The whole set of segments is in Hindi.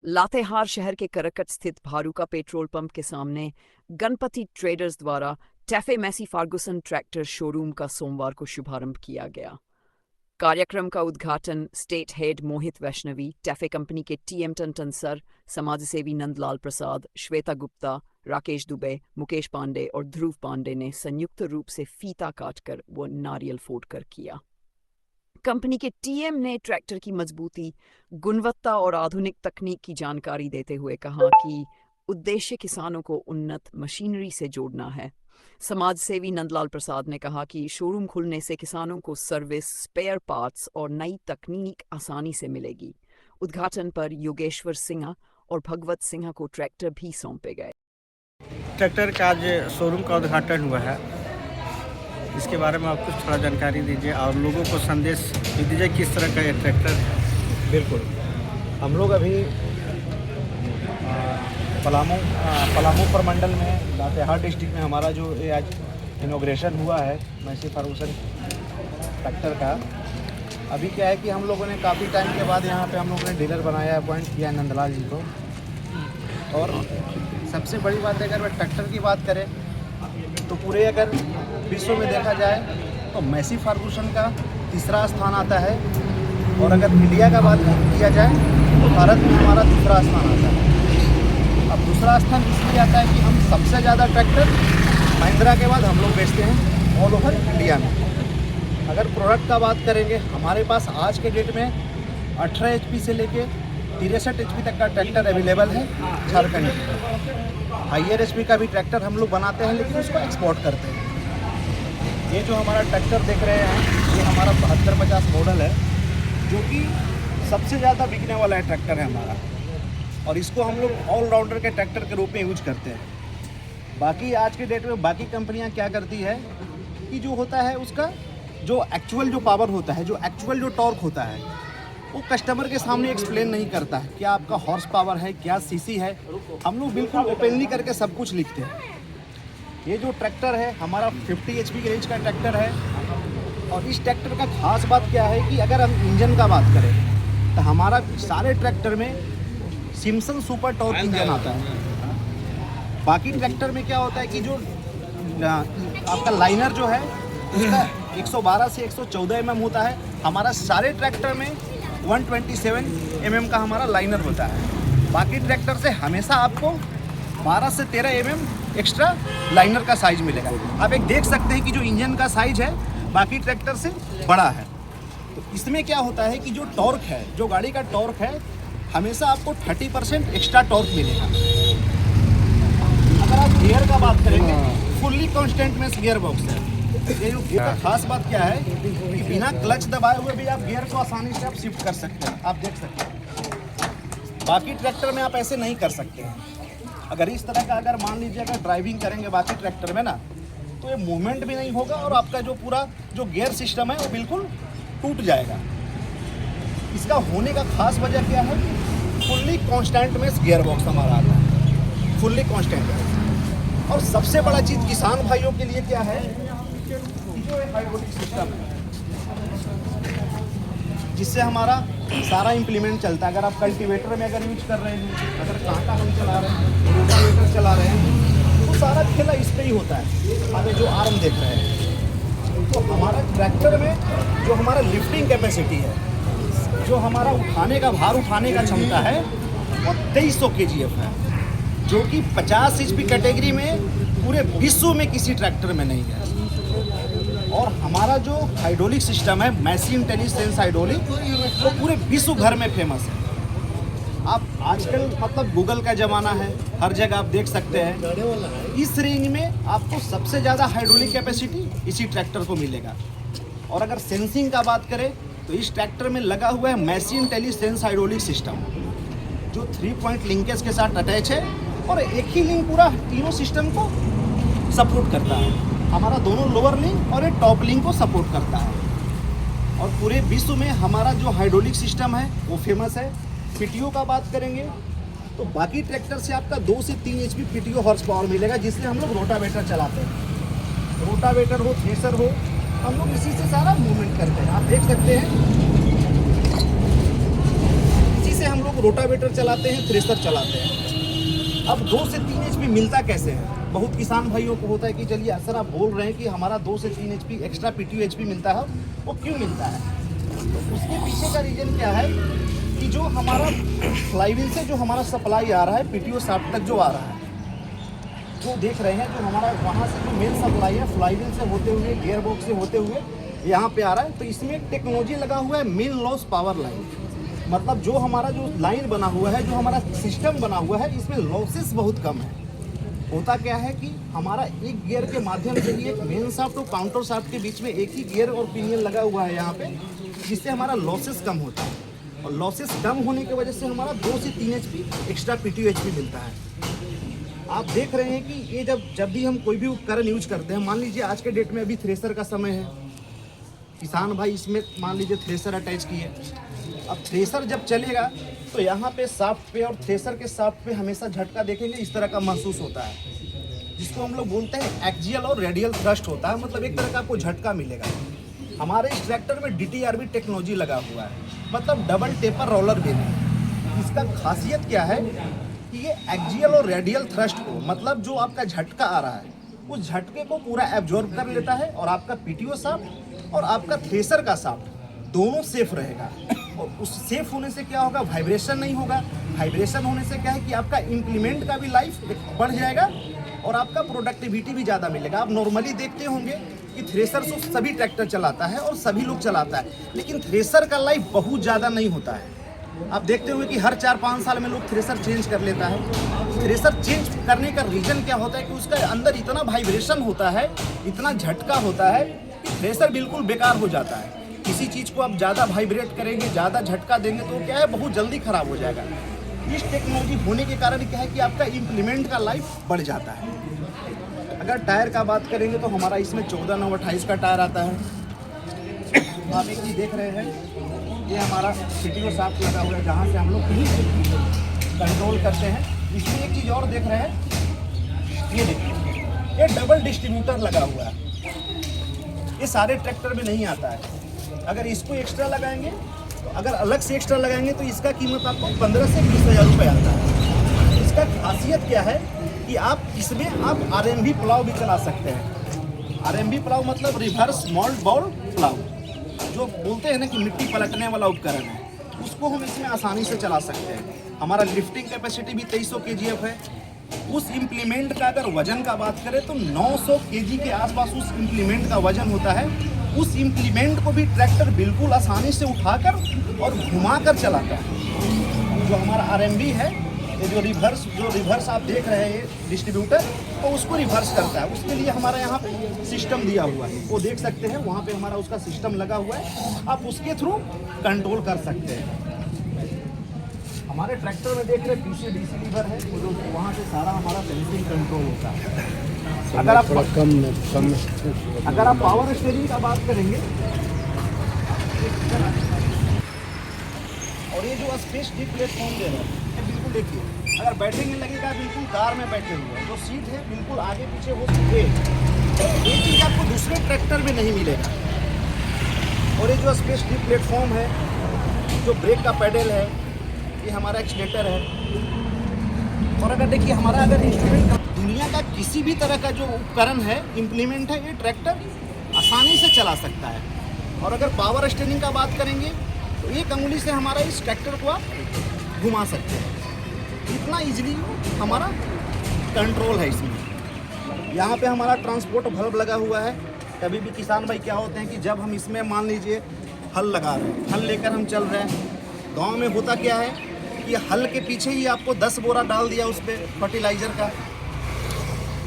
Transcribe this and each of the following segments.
लातेहार शहर के करकट स्थित भारूका पेट्रोल पंप के सामने गणपति ट्रेडर्स द्वारा TAFE Massey Ferguson tractor showroom का सोमवार को शुभारंभ किया गया। कार्यक्रम का उद्घाटन state head Mohit Vaishnavi, TAFE company के टीएम टन सर, समाजसेवी नंदलाल प्रसाद, श्वेता गुप्ता, राकेश दुबे, मुकेश पांडे और ध्रुव पांडे ने संयुक्त रूप से फीता काटकर व नारियल फोड़कर किया। कंपनी के टीएम ने ट्रैक्टर की मजबूती, गुणवत्ता और आधुनिक तकनीक की जानकारी देते हुए कहा कि उद्देश्य किसानों को उन्नत मशीनरी से जोड़ना है। समाजसेवी नंदलाल प्रसाद ने कहा कि शोरूम खुलने से किसानों को सर्विस, स्पेयर पार्ट्स और नई तकनीक आसानी से मिलेगी। उद्घाटन पर योगेश्वर सिंह और भगवत सिंह को ट्रैक्टर भी सौंपे गए। ट्रैक्टर का आज शोरूम का उद्घाटन हुआ है, इसके बारे में आप कुछ थोड़ा जानकारी दीजिए और लोगों को संदेश भी दीजिए किस तरह का ये ट्रैक्टर है। बिल्कुल, हम लोग अभी पलामू प्रमंडल में लातेहार डिस्ट्रिक्ट में हमारा जो ये आज इनॉग्रेशन हुआ है मैसी फार्गुसन ट्रैक्टर का। अभी क्या है कि हम लोगों ने काफ़ी टाइम के बाद यहाँ पे हम लोगों ने डीलर बनाया, अपॉइंट किया नंदलाल जी को। और सबसे बड़ी बात है, अगर मैं ट्रैक्टर की बात करें तो पूरे अगर विश्व में देखा जाए तो मैसी फार्गुसन का तीसरा स्थान आता है, और अगर इंडिया का बात किया जाए तो भारत में हमारा दूसरा स्थान आता है। अब दूसरा स्थान इसलिए आता है कि हम सबसे ज़्यादा ट्रैक्टर महिंद्रा के बाद हम लोग बेचते हैं ऑल ओवर इंडिया में। अगर प्रोडक्ट का बात करेंगे, हमारे पास आज के डेट में 18 HP से लेके 63 HP तक का ट्रैक्टर अवेलेबल है झारखंड में। हाइयर HP का भी ट्रैक्टर हम लोग बनाते हैं, लेकिन उसको एक्सपोर्ट करते हैं। ये जो हमारा ट्रैक्टर देख रहे हैं, ये हमारा 7250 मॉडल है, जो कि सबसे ज़्यादा बिकने वाला है ट्रैक्टर है हमारा, और इसको हम लोग ऑलराउंडर के ट्रैक्टर के रूप में यूज करते हैं। बाकी आज के डेट में बाकी कंपनियां क्या करती है कि जो होता है उसका जो एक्चुअल जो पावर होता है, जो एक्चुअल जो टॉर्क होता है, वो कस्टमर के सामने एक्सप्लेन नहीं करता है क्या आपका हॉर्स पावर है, क्या सीसी है। हम लोग बिल्कुल ओपनली करके सब कुछ लिखते हैं। ये जो ट्रैक्टर है हमारा 50 HP की रेंज का ट्रैक्टर है, और इस ट्रैक्टर का खास बात क्या है कि अगर हम इंजन का बात करें तो हमारा सारे ट्रैक्टर में सिम्सन सुपर टॉर्क इंजन आता है। बाकी ट्रैक्टर में क्या होता है कि जो आपका लाइनर जो है उसका 112 से 114 mm होता है। हमारा सारे ट्रैक्टर में 127 mm का हमारा लाइनर होता है। बाकी ट्रैक्टर से हमेशा आपको 12 से 13 mm एक्स्ट्रा लाइनर का साइज मिलेगा। आप एक देख सकते हैं कि जो इंजन का साइज है बाकी ट्रैक्टर से बड़ा है। तो इसमें क्या होता है कि जो टॉर्क है, जो गाड़ी का टॉर्क है, हमेशा आपको 30% एक्स्ट्रा टॉर्क मिलेगा। अगर आप गियर का बात करेंगे, फुल्ली कांस्टेंट में गियर बॉक्स है। ये जो गियर का खास बात क्या है कि बिना क्लच दबाए हुए भी आप गियर को आसानी से आप शिफ्ट कर सकते हैं। आप देख सकते हैं बाकी ट्रैक्टर में आप ऐसे नहीं कर सकते हैं। अगर इस तरह का अगर मान लीजिए अगर ड्राइविंग करेंगे बाकी ट्रैक्टर में ना, तो ये मूवमेंट भी नहीं होगा और आपका जो पूरा जो गियर सिस्टम है वो बिल्कुल टूट जाएगा। इसका होने का खास वजह क्या है कि फुल्ली कांस्टेंट में गियर बॉक्स हमारा आता है, फुल्ली कांस्टेंट। और सबसे बड़ा चीज़ किसान भाइयों के लिए क्या है, जो हाइड्रोलिक सिस्टम है जिससे हमारा सारा इम्प्लीमेंट चलता है। अगर आप कल्टीवेटर में अगर यूज कर रहे हैं, अगर कांटा हम चला रहे हैं, रोटावेटर चला रहे हैं, तो सारा खेला इस पे ही होता है। आगे जो आर्म देख रहे हैं, तो हमारा ट्रैक्टर में जो हमारा लिफ्टिंग कैपेसिटी है, जो हमारा उठाने का भार उठाने का क्षमता है, वो 2300 kgf है, जो कि 50 HP कैटेगरी में पूरे विश्व में किसी ट्रैक्टर में नहीं है। और हमारा जो हाइड्रोलिक सिस्टम है मैसी इंटेलिजेंस हाइड्रोलिक, वो पूरे विश्व भर में फेमस है। आप आजकल मतलब गूगल का ज़माना है, हर जगह आप देख सकते हैं। इस रेंज में आपको सबसे ज़्यादा हाइड्रोलिक कैपेसिटी इसी ट्रैक्टर को मिलेगा। और अगर सेंसिंग का बात करें तो इस ट्रैक्टर में लगा हुआ है मैसी इंटेलिजेंस हाइड्रोलिक सिस्टम, जो 3 पॉइंट लिंकेज के साथ अटैच है, और एक ही लिंक पूरा तीनों सिस्टम को सपोर्ट करता है। हमारा दोनों लोअर लिंक और एक टॉप लिंक को सपोर्ट करता है। और पूरे विश्व में हमारा जो हाइड्रोलिक सिस्टम है वो फेमस है। पीटीओ का बात करेंगे तो बाकी ट्रैक्टर से आपका 2 से 3 HP पीटीओ हॉर्स पावर मिलेगा, जिससे हम लोग रोटावेटर चलाते हैं। रोटावेटर हो, थ्रेसर हो, हम लोग इसी से सारा मूवमेंट करते हैं। आप देख सकते हैं इसी से हम लोग लोग रोटावेटर चलाते हैं, थ्रेसर चलाते हैं। अब 2 से 3 HP मिलता कैसे है? बहुत किसान भाइयों को होता है कि चलिए सर आप बोल रहे हैं कि हमारा 2 से 3 HP एक्स्ट्रा PTO HP मिलता है, वो क्यों मिलता है? तो उसके पीछे का रीज़न क्या है कि जो हमारा फ्लाईव्हील से जो हमारा सप्लाई आ रहा है PTO शाफ्ट तक जो आ रहा है, जो देख रहे हैं जो हमारा वहाँ से जो मेन सप्लाई है फ्लाईव्हील से होते हुए गियर बॉक्स से होते हुए यहाँ पे आ रहा है। तो इसमें एक टेक्नोलॉजी लगा हुआ है मेन लॉस पावर लाइन, मतलब जो हमारा जो लाइन बना हुआ है, जो हमारा सिस्टम बना हुआ है, इसमें लॉसेस बहुत कम है। होता क्या है कि हमारा एक गियर के माध्यम से ही एक मेन शाफ्ट और काउंटर शाफ्ट के बीच में एक ही गियर और पिनियन लगा हुआ है यहाँ पे, जिससे हमारा लॉसेस कम होता है। और लॉसेस कम होने की वजह से हमारा 2 से 3 HP एक्स्ट्रा PTO HP मिलता है। आप देख रहे हैं कि ये जब भी हम कोई भी उपकरण यूज करते हैं, मान लीजिए आज के डेट में अभी थ्रेसर का समय है, किसान भाई इसमें मान लीजिए थ्रेसर अटैच किए। अब थ्रेसर जब चलेगा तो यहाँ पे शाफ्ट पे और थ्रेसर के शाफ्ट पे हमेशा झटका देखेंगे इस तरह का महसूस होता है, जिसको हम लोग बोलते हैं एक्सियल और रेडियल थ्रस्ट होता है, मतलब एक तरह का आपको झटका मिलेगा। हमारे इस ट्रैक्टर में DTRB टेक्नोलॉजी लगा हुआ है, मतलब डबल टेपर रोलर बेलिंग। इसका खासियत क्या है कि ये एक्सियल और रेडियल थ्रस्ट को, मतलब जो आपका झटका आ रहा है उस झटके को पूरा एब्जॉर्ब कर लेता है और आपका PTO शाफ्ट और आपका थ्रेसर का शाफ्ट दोनों सेफ रहेगा। और उस सेफ होने से क्या होगा, वाइब्रेशन नहीं होगा। वाइब्रेशन होने से क्या है कि आपका इम्प्लीमेंट का भी लाइफ बढ़ जाएगा और आपका प्रोडक्टिविटी भी ज़्यादा मिलेगा। आप नॉर्मली देखते होंगे कि थ्रेसर तो सभी ट्रैक्टर चलाता है और सभी लोग चलाता है, लेकिन थ्रेसर का लाइफ बहुत ज़्यादा नहीं होता है। आप देखते होंगे कि हर 4-5 साल में लोग थ्रेसर चेंज कर लेता है। थ्रेसर चेंज करने का रीज़न क्या होता है कि उसका अंदर इतना वाइब्रेशन होता है, इतना झटका होता है कि थ्रेसर बिल्कुल बेकार हो जाता है। किसी चीज़ को आप ज़्यादा वाइब्रेट करेंगे, ज़्यादा झटका देंगे तो क्या है, बहुत जल्दी ख़राब हो जाएगा। इस टेक्नोलॉजी होने के कारण क्या है कि आपका इम्प्लीमेंट का लाइफ बढ़ जाता है। अगर टायर का बात करेंगे तो हमारा इसमें 14/9/28 का टायर आता है। आप एक चीज़ देख रहे हैं, ये हमारा PTO शाफ्ट लगा हुआ है जहाँ से हम लोग कंट्रोल करते हैं। इसमें एक चीज़ और देख रहे हैं, ये देखिए, ये डबल डिस्ट्रीब्यूटर लगा हुआ है। ये सारे ट्रैक्टर में नहीं आता है। अगर इसको एक्स्ट्रा लगाएंगे, अगर अलग से एक्स्ट्रा लगाएंगे तो इसका कीमत आपको 15 से 20 हज़ार रुपये आता है। इसका खासियत क्या है कि आप इसमें आप RMB प्लाव भी चला सकते हैं। RMB प्लाव मतलब रिवर्स मोल्ड बॉल प्लाव, जो बोलते हैं ना कि मिट्टी पलटने वाला उपकरण है, उसको हम इसमें आसानी से चला सकते हैं। हमारा लिफ्टिंग कैपेसिटी भी 2300 kgf है। उस इम्प्लीमेंट का अगर वजन का बात करें तो 900 kg के आसपास उस इम्प्लीमेंट का वजन होता है। उस इम्प्लीमेंट को भी ट्रैक्टर बिल्कुल आसानी से उठाकर और घुमाकर चलाता है। जो हमारा RMB है, ये जो रिवर्स आप देख रहे हैं डिस्ट्रीब्यूटर, तो उसको रिवर्स करता है। उसके लिए हमारा यहाँ पे सिस्टम दिया हुआ है, वो देख सकते हैं, वहाँ पे हमारा उसका सिस्टम लगा हुआ है। आप उसके थ्रू कंट्रोल कर सकते हैं। हमारे ट्रैक्टर में देख रहे PC DC लीवर है, वो जो वहाँ से सारा हमारा सेंसिंग कंट्रोल होता है। अगर आप पावर स्टीयरिंग का बात करेंगे, और ये जो स्पेस डी प्लेटफॉर्म दे रहा है, बिल्कुल देखिए, अगर बैठेंगे लगेगा बिल्कुल कार में बैठे हुए। जो सीट है बिल्कुल आगे पीछे हो सकते, ये चीज़ आपको दूसरे ट्रैक्टर में नहीं मिलेगा। और ये जो स्पेस डी प्लेटफॉर्म है, जो ब्रेक का पैडल है, ये हमारा एक्सीलेटर है। और अगर देखिए हमारा अगर इंस्ट्रूमेंट, दुनिया का किसी भी तरह का जो उपकरण है, इम्प्लीमेंट है, ये ट्रैक्टर आसानी से चला सकता है। और अगर पावर स्टीयरिंग का बात करेंगे तो एक अंगुली से हमारा इस ट्रैक्टर को आप घुमा सकते हैं। इतना इजीली हमारा कंट्रोल है इसमें। यहाँ पे हमारा ट्रांसपोर्ट बल्ब लगा हुआ है। कभी भी किसान भाई क्या होते हैं कि जब हम इसमें मान लीजिए हल लगा रहे हैं, हल लेकर हम चल रहे हैं, गाँव में होता क्या है कि हल के पीछे ही आपको 10 बोरा डाल दिया उस पर फर्टिलाइज़र का,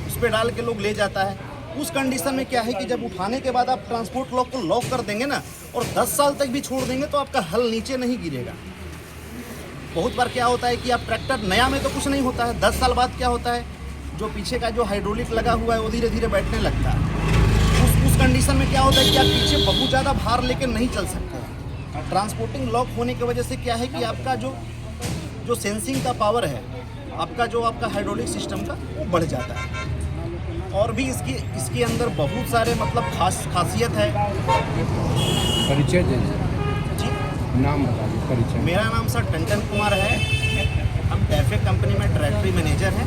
उस पर डाल के लोग ले जाता है। उस कंडीशन में क्या है कि जब उठाने के बाद आप ट्रांसपोर्ट लॉक को लॉक कर देंगे ना, और 10 साल तक भी छोड़ देंगे तो आपका हल नीचे नहीं गिरेगा। बहुत बार क्या होता है कि आप ट्रैक्टर नया में तो कुछ नहीं होता है, 10 साल बाद क्या होता है, जो पीछे का जो हाइड्रोलिक लगा हुआ है वो धीरे धीरे बैठने लगता है। उस कंडीशन में क्या होता है कि आप पीछे बहुत ज़्यादा भार लेकर नहीं चल सकते। ट्रांसपोर्टिंग लॉक होने की वजह से क्या है कि आपका जो सेंसिंग का पावर है, आपका जो आपका हाइड्रोलिक सिस्टम का, वो बढ़ जाता है। और भी इसके अंदर बहुत सारे मतलब खासियत है। परिचय दे जी, नाम बता दीजिए, परिचय। मेरा नाम सर टंटन कुमार है। हम टैफे कंपनी में ट्रैक्टरी मैनेजर हैं।